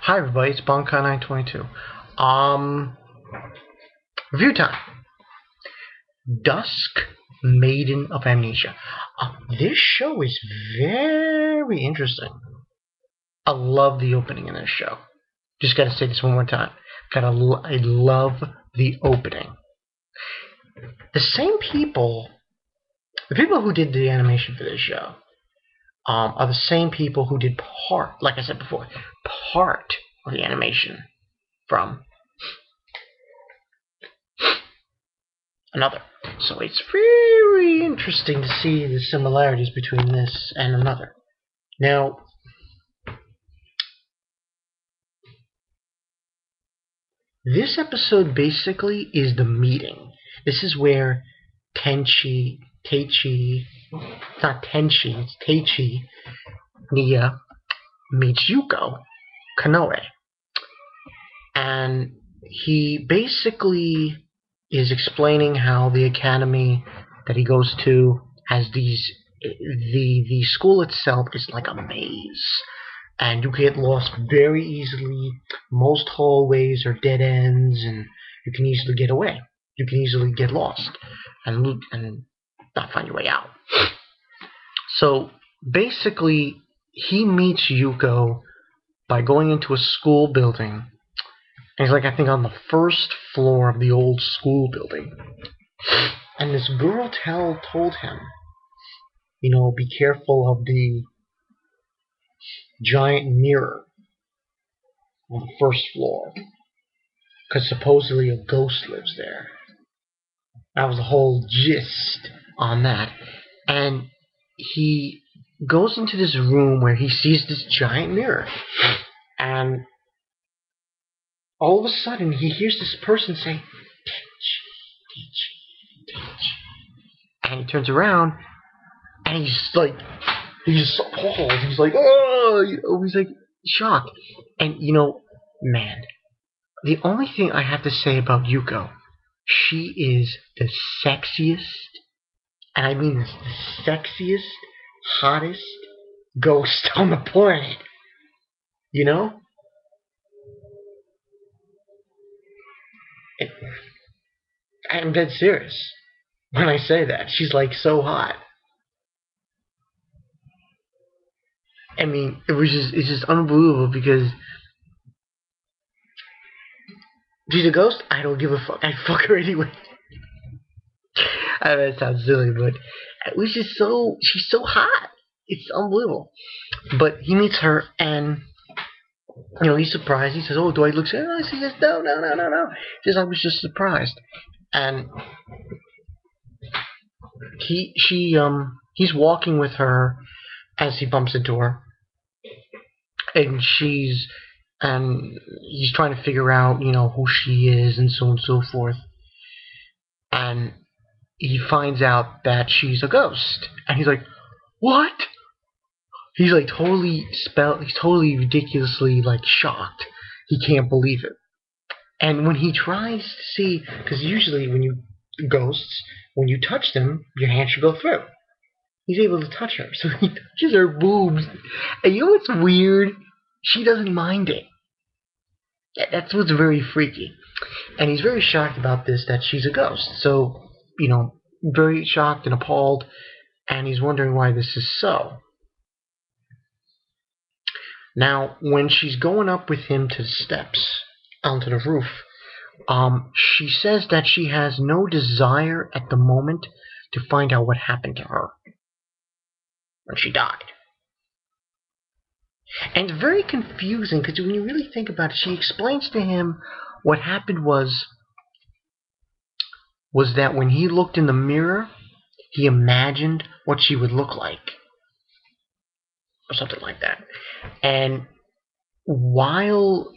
Hi everybody, it's Bonkai922. Review time. Dusk Maiden of Amnesia. This show is very interesting. I love the opening in this show. Just gotta say this one more time. I love the opening. The people who did the animation for this show, are the same people who did like I said before, part of the animation from another. So it's very interesting to see the similarities between this and another. Now, this episode basically is the meeting. This is where Teichi, Nia meets Yuko Kanoe. And he basically is explaining how the academy that he goes to has the school itself is like a maze, and you get lost very easily. Most hallways are dead ends, and you can easily get away. You can easily get lost and not find your way out. So basically, he meets Yuko by going into a school building. And he's like, I think on the first floor of the old school building. And this girl told him, be careful of the giant mirror on the first floor, because supposedly a ghost lives there. That was the whole gist on that. And he goes into this room where he sees this giant mirror. And all of a sudden, he hears this person say, Teach. And he turns around, and he's appalled. He's like, oh! He's like, shocked. And, man, the only thing I have to say about Yuko, she is the sexiest, and I mean the sexiest, hottest ghost on the planet. I'm dead serious when I say that. She's like so hot. I mean, it's just unbelievable because she's a ghost. I don't give a fuck. I fuck her anyway. I know that sounds silly, but she's so hot. It's unbelievable. But he meets her, and he's surprised. He says, "Oh, do I look so nice?" He says, "No." He says, "I was just surprised." And he's walking with her as he bumps into her, and he's trying to figure out, who she is, and so on and so forth. And he finds out that she's a ghost, and he's like, "What?" He's like he's totally ridiculously shocked. He can't believe it. And when he tries to see, because usually ghosts, when you touch them, your hand should go through. He's able to touch her, so he touches her boobs. And you know what's weird? She doesn't mind it. That's what's very freaky. And he's very shocked about this, that she's a ghost. So, very shocked and appalled, and he's wondering why this is so. Now, when she's going up with him to the steps, onto the roof, she says that she has no desire at the moment to find out what happened to her when she died. And it's very confusing, because when you really think about it, she explains to him what happened was that when he looked in the mirror, he imagined what she would look like. Or something like that. And while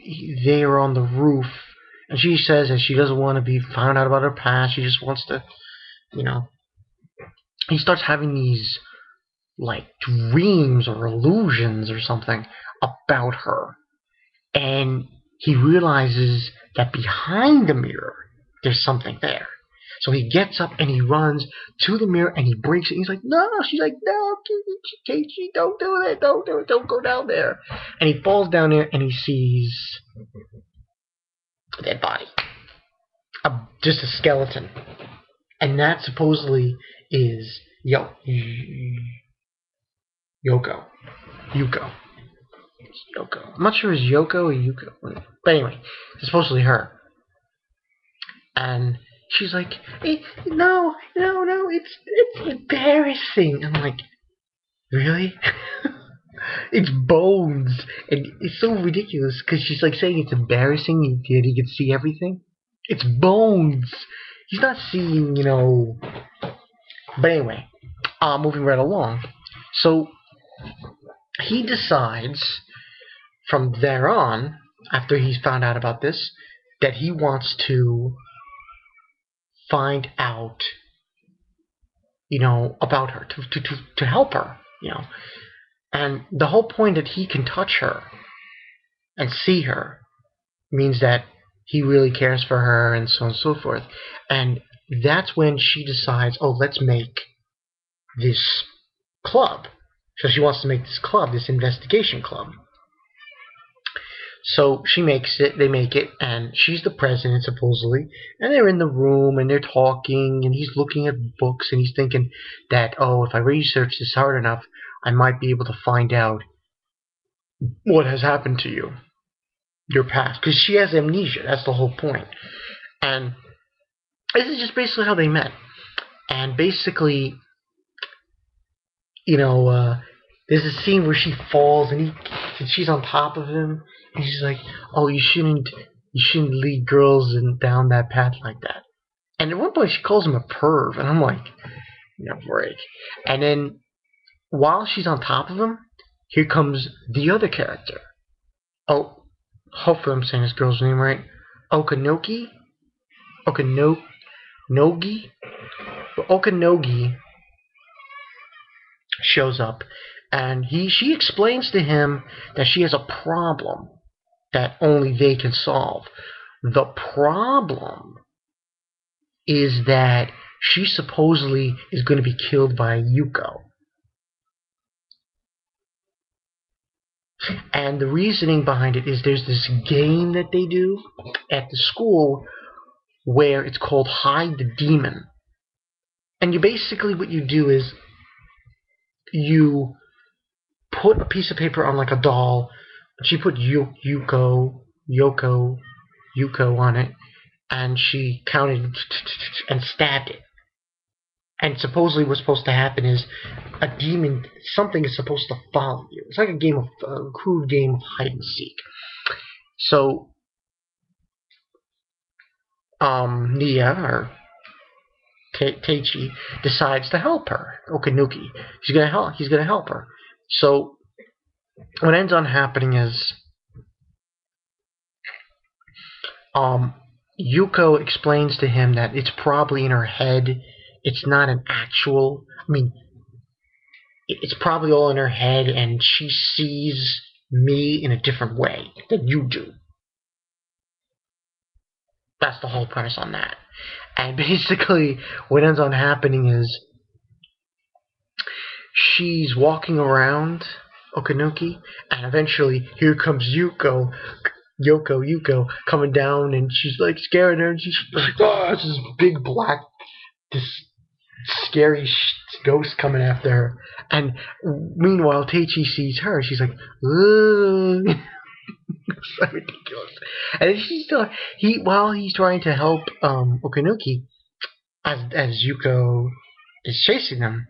they are on the roof, and she says that she doesn't want to be found out about her past, she just wants to, he starts having these, dreams or illusions or something about her. And he realizes that behind the mirror, there's something there. So he gets up and he runs to the mirror and he breaks it. He's like, no. She's like, no, Keiichi, don't do that. Don't do it. Don't go down there. And he falls down there and he sees a dead body. Just a skeleton. And that supposedly is Yoko. Yuko. I'm not sure it's Yoko or Yuko. But anyway, it's supposedly her. And she's like, hey, no, it's embarrassing. I'm like, really? It's bones. And it's so ridiculous because she's like saying it's embarrassing that he can see everything. It's bones. He's not seeing, But anyway, moving right along. So he decides from there on, after he's found out about this, that he wants to find out, about her, to help her, And the whole point that he can touch her and see her means that he really cares for her and so on and so forth. And that's when she decides, oh, let's make this club. So she wants to make this club, this investigation club. So she makes it, they make it, and she's the president, supposedly. And they're in the room, and they're talking, and he's looking at books, and he's thinking that, oh, if I research this hard enough, I might be able to find out what has happened to you, your past. Because she has amnesia, that's the whole point. And this is just basically how they met. And basically, there's a scene where she falls, and she's on top of him, and she's like, "Oh, you shouldn't lead girls down that path like that." And at one point, she calls him a perv, and I'm like, break. And then, while she's on top of him, here comes the other character. Oh, hopefully I'm saying this girl's name right. Okanogi. But Okanogi shows up, and she explains to him that she has a problem that only they can solve. The problem is that she supposedly is going to be killed by Yuko. And the reasoning behind it is there's this game that they do at the school where it's called Hide the Demon. And what you do is you put a piece of paper on like a doll. She put Yoko on it, and she counted and stabbed it. And supposedly what's supposed to happen is a demon, something is supposed to follow you. It's like a crude game of hide and seek. So, Nia, or Keiichi, decides to help her. Okanuki. He's gonna help her. So, what ends on happening is, Yuko explains to him that it's probably in her head. It's not an actual. It's probably all in her head, and she sees me in a different way than you do. That's the whole premise on that. And basically, what ends on happening is she's walking around Okanuki, and eventually here comes Yoko coming down, and she's like scaring her, and she's like, oh, it's this big black, this scary ghost coming after her. And meanwhile, Teichi sees her. She's like, ooh. So ridiculous. And while he's trying to help Okanuki, as Yuko is chasing them,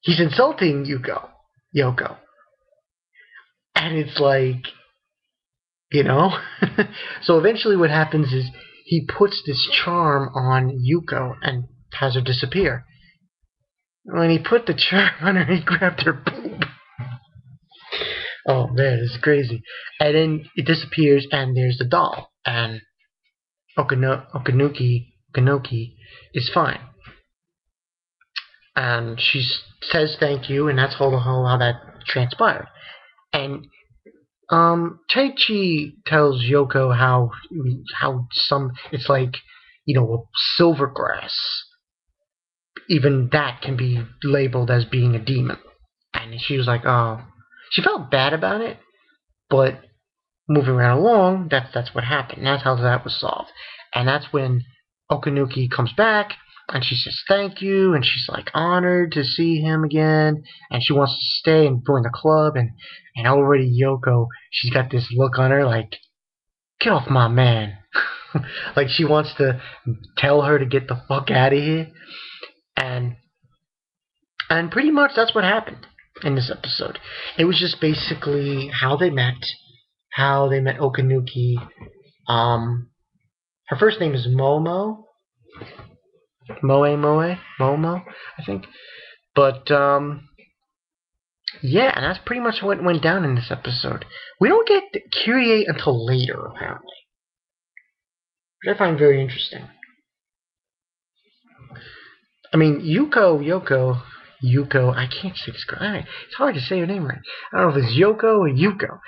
he's insulting Yoko. And it's like, so eventually what happens is he puts this charm on Yuko and has her disappear. When he put the charm on her, he grabbed her boob. Oh man, this is crazy. And then it disappears, and there's the doll, and Okanoki is fine. And she says thank you, and that's how that transpired. And Taichi tells Yoko how some it's like, silver grass. Even that can be labeled as being a demon. And she was like, oh, she felt bad about it, but moving right along, that's what happened. That's how that was solved. And that's when Okanuki comes back and she says thank you, and she's like honored to see him again, and she wants to stay and join the club, and already Yoko, she's got this look on her like, get off my man. Like she wants to tell her to get the fuck out of here. And pretty much that's what happened in this episode. It was just basically how they met Okanuki. Her first name is Momo. Momo, I think. But, yeah, and that's pretty much what went down in this episode. We don't get Kyrie until later, apparently. Which I find very interesting. I mean, Yoko, I can't say this girl. It's hard to say her name right. I don't know if it's Yoko or Yuko.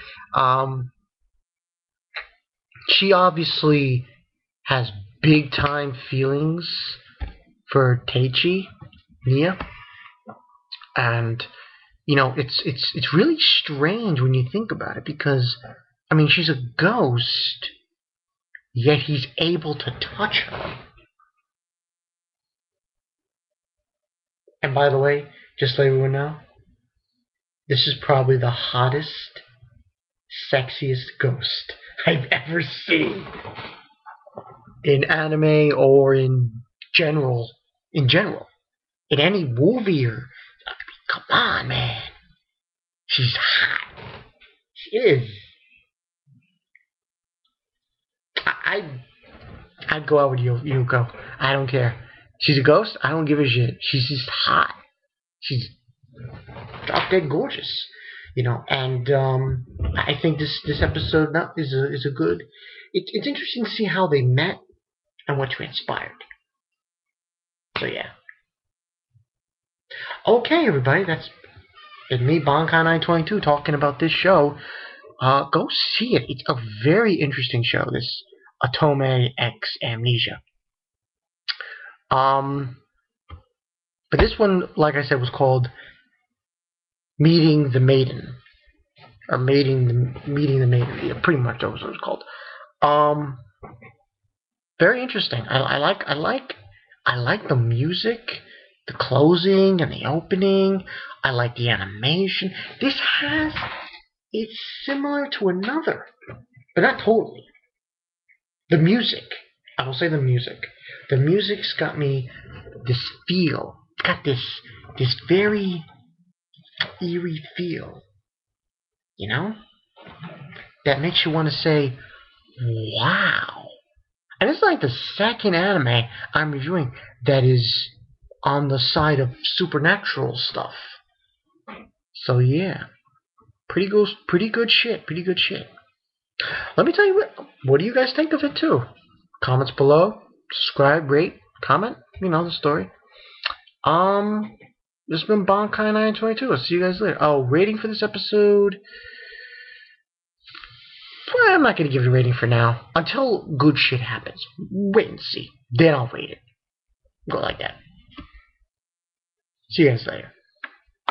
She obviously has big time feelings for Taichi, Nia, and it's really strange when you think about it, because I mean she's a ghost, yet he's able to touch her. And by the way, just so everyone know, this is probably the hottest, sexiest ghost I've ever seen in anime or in general. In any movie or, come on, man, she's hot. She is. I'd go out with Yuko. I don't care. She's a ghost. I don't give a shit. She's just hot. She's drop dead gorgeous, And I think this episode is a good. It's interesting to see how they met and what transpired. So yeah. Okay, everybody, that's it. Me, Bonkai 922, talking about this show. Go see it. It's a very interesting show. This Otome X Amnesia. But this one, like I said, was called Meeting the Maiden, or Meeting the Maiden. Yeah, pretty much that was what it was called. Very interesting. I like the music, the closing and the opening. I like the animation. It's similar to another, but not totally. The music. I will say the music. The music's got me this feel. It's got this very eerie feel, that makes you want to say, wow. And it's like the second anime I'm reviewing that is on the side of supernatural stuff. So yeah, pretty good shit. Let me tell you what do you guys think of it too? Comments below, subscribe, rate, comment, the story. This has been Bonkai 922. I'll see you guys later. Oh, rating for this episode. Well, I'm not going to give it a rating for now. Until good shit happens. Wait and see. Then I'll rate it. Go like that. See you guys later.